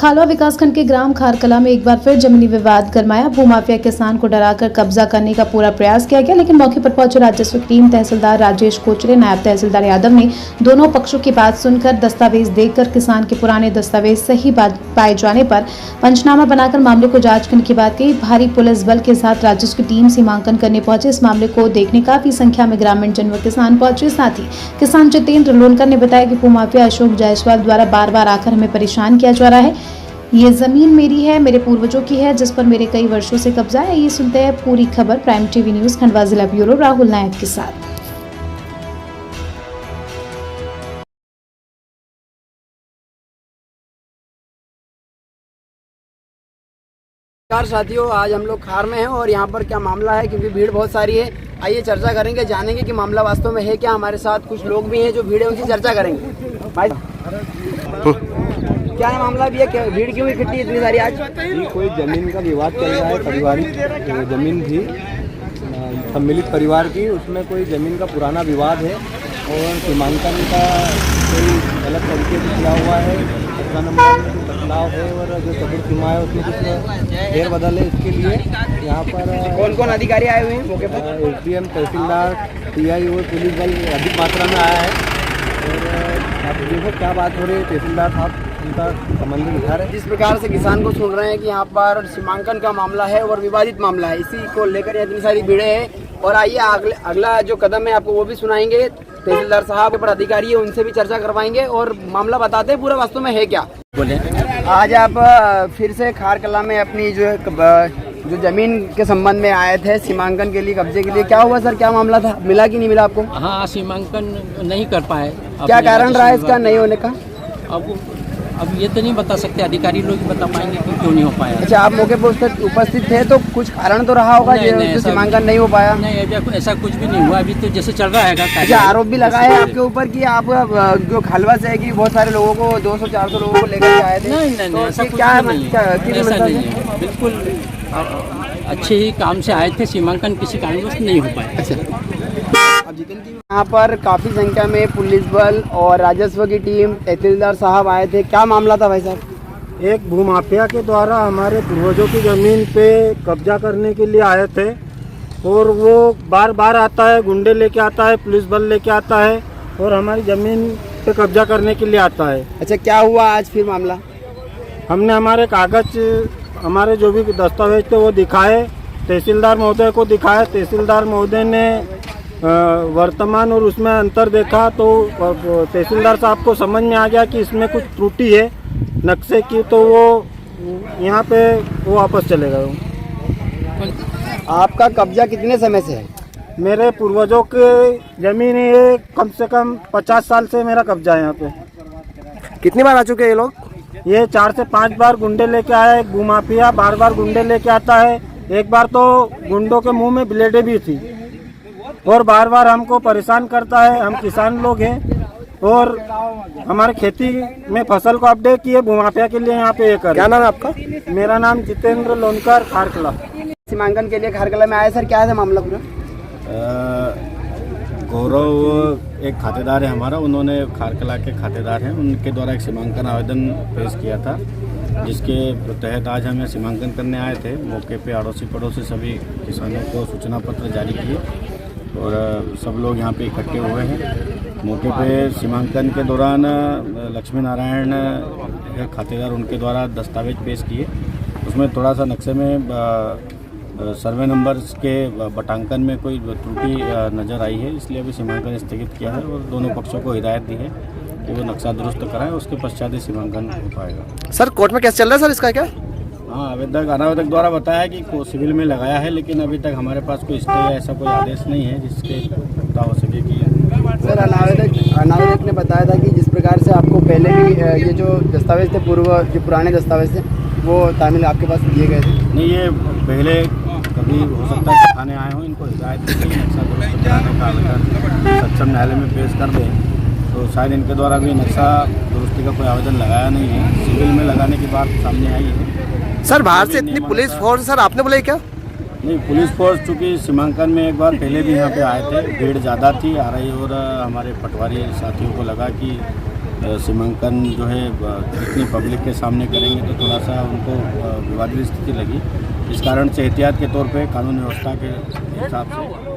खालवा विकासखंड के ग्राम खारकला में एक बार फिर जमीनी विवाद गरमाया। भूमाफिया किसान को डराकर कब्जा करने का पूरा प्रयास किया गया, लेकिन मौके पर पहुंचे राजस्व की टीम तहसीलदार राजेश कोचरे, नायब तहसीलदार यादव ने दोनों पक्षों की बात सुनकर दस्तावेज देखकर किसान के पुराने दस्तावेज सही पाए जाने पर पंचनामा बनाकर मामले को जांच करने की बात कही। भारी पुलिस बल के साथ राजस्व की टीम सीमांकन करने पहुंचे। इस मामले को देखने काफी संख्या में ग्रामीण जन व किसान पहुंचे। साथ ही किसान जितेंद्र लोनकर ने बताया कि भूमाफिया अशोक जायसवाल द्वारा बार बार आकर हमें परेशान किया जा रहा है। ये जमीन मेरी है, मेरे पूर्वजों की है, जिस पर मेरे कई वर्षों से कब्जा है। ये सुनते हैं पूरी खबर प्राइम टीवी न्यूज खंडवा जिला ब्यूरो राहुल नायक के साथ। नमस्कार साथियों, आज हम लोग खार में हैं और यहाँ पर क्या मामला है, क्योंकि भीड़ बहुत सारी है। आइए चर्चा करेंगे, जानेंगे कि मामला वास्तव में है क्या। हमारे साथ कुछ लोग भी हैं जो भीड़ है, उनसे चर्चा करेंगे। भाई क्या है मामला भी है, क्या भीड़ क्यों इकट्ठी इतनी सारी आज? कोई जमीन का विवाद चल रहा है। पारिवारिक जमीन थी सम्मिलित परिवार की, उसमें कोई जमीन का पुराना विवाद है और सीमांकन का कोई गलत तरीके से किया हुआ है। 17 नंबर में कुछ बदलाव है और जो चतुर्थ सीमा है उसमें कुछ फेर बदल है। इसके लिए यहाँ पर कौन कौन अधिकारी आए हुए हैं मौके पर? SDM, तहसीलदार, PI और पुलिस बल अधिक मात्रा में आया है। और आप देखो क्या बात हो रही है, तहसीलदार साहब उनका संबंध दिखा रहे हैं। जिस प्रकार से किसान को सुन रहे हैं कि यहाँ पर सीमांकन का मामला है और विवादित मामला है, इसी को लेकर इतनी सारी भीड़ें हैं। और आइए अगला जो कदम है आपको वो भी सुनाएंगे। तहसीलदार साहब पर अधिकारी है, उनसे भी चर्चा करवाएंगे और मामला बताते हैं पूरा वास्तव में है क्या। बोले आज आप फिर से खारकला में अपनी जो जमीन के संबंध में आए थे सीमांकन के लिए, कब्जे के लिए, क्या हुआ सर, क्या मामला था, मिला कि नहीं मिला आपको? हाँ, सीमांकन नहीं कर पाए। क्या कारण रहा इसका नहीं होने का? अब ये तो नहीं बता सकते, अधिकारी लोग ही बता पाएंगे कि क्यों नहीं हो पाया। अच्छा, आप मौके पर उपस्थित थे तो कुछ कारण तो रहा होगा जो सीमांकन नहीं हो पाया? नहीं, ऐसा कुछ भी नहीं हुआ, अभी तो जैसे चल रहा है। अच्छा, आरोप भी लगा है आपके ऊपर कि आप जो खालवा से है कि बहुत सारे लोगों को 200-400 लोगों को लेकर के आए थे। नहीं, ऐसा कुछ नहीं है। बिल्कुल अच्छे ही काम से आए थे, सीमांकन किसी कारणवश नहीं हो पाया। अच्छा, यहाँ पर काफी संख्या में पुलिस बल और राजस्व की टीम, तहसीलदार साहब आए थे। क्या मामला था भाई साहब? एक भूमाफिया के द्वारा हमारे पूर्वजों की ज़मीन पे कब्जा करने के लिए आए थे और वो बार बार आता है, गुंडे लेके आता है, पुलिस बल लेके आता है और हमारी ज़मीन पे कब्जा करने के लिए आता है। अच्छा, क्या हुआ आज फिर मामला? हमने हमारे कागज, हमारे जो भी दस्तावेज थे वो दिखाए, तहसीलदार महोदय को दिखाए। तहसीलदार महोदय ने वर्तमान और उसमें अंतर देखा तो तहसीलदार साहब को समझ में आ गया कि इसमें कुछ त्रुटि है नक्शे की, तो वो यहाँ पे वो वापस चले गए। आपका कब्जा कितने समय से है? मेरे पूर्वजों की जमीन है, कम से कम 50 साल से मेरा कब्जा है यहाँ पे। कितनी बार आ चुके हैं ये लोग? ये 4 से 5 बार गुंडे लेके आए। भूमाफिया बार बार गुंडे लेके आता है। एक बार तो गुंडों के मुंह में ब्लेडें भी थी और बार बार हमको परेशान करता है। हम किसान लोग हैं और हमारे खेती में फसल को अपडेट किए भूमाफिया के लिए यहाँ पे ये कर। क्या नाम है आपका? मेरा नाम जितेंद्र लोनकर, खारकला। सीमांकन के लिए खारकला में आए सर, क्या है मामला पूरा? गौरव एक खातेदार है हमारा, उन्होंने खारकला के खातेदार हैं, उनके द्वारा एक सीमांकन आवेदन पेश किया था, जिसके तहत आज हम यहाँ सीमांकन करने आए थे। मौके पे अड़ोसी पड़ोसी सभी किसानों को सूचना पत्र जारी किए और सब लोग यहाँ पे इकट्ठे हुए हैं। मौके पे सीमांकन के दौरान लक्ष्मी नारायण खातेदार, उनके द्वारा दस्तावेज पेश किए। उसमें थोड़ा सा नक्शे में सर्वे नंबर्स के बटांकन में कोई त्रुटि नज़र आई है, इसलिए अभी सीमांकन स्थगित किया है और दोनों पक्षों को हिदायत दी है कि वो नक्शा दुरुस्त कराएं, उसके पश्चात ही सीमांकन हो पाएगा। सर, कोर्ट में केस चल रहा है सर इसका क्या? हाँ, अनावेदक द्वारा बताया कि सिविल में लगाया है, लेकिन अभी तक हमारे पास कोई स्टे या ऐसा कोई आदेश नहीं है जिसके पता हो सके कि। सर, अनावेदक ने बताया था कि जिस प्रकार से आपको पहले भी ये जो दस्तावेज थे, जो पुराने दस्तावेज थे, वो तामिल आपके पास दिए गए थे? नहीं, ये पहले कभी हो सकता है थाने आए हों, इनको हिदायत दी गई नक्शा दुरुस्त कराने का आवेदन सक्षम न्यायालय में पेश कर दें, तो शायद इनके द्वारा भी नक्शा दुरुस्ती का कोई आवेदन लगाया नहीं है। सिविल में लगाने की बात सामने आई है। सर, बाहर से इतनी पुलिस फोर्स सर आपने बोला क्या? नहीं, पुलिस फोर्स चूँकि सीमांकन में एक बार पहले भी यहाँ पे आए थे, भीड़ ज़्यादा थी आ रही और हमारे पटवारी साथियों को लगा कि सीमांकन जो है इतनी पब्लिक के सामने करेंगे तो थोड़ा सा उनको विवादित स्थिति लगी। इस कारण से एहतियात के तौर पे कानून व्यवस्था के हिसाब से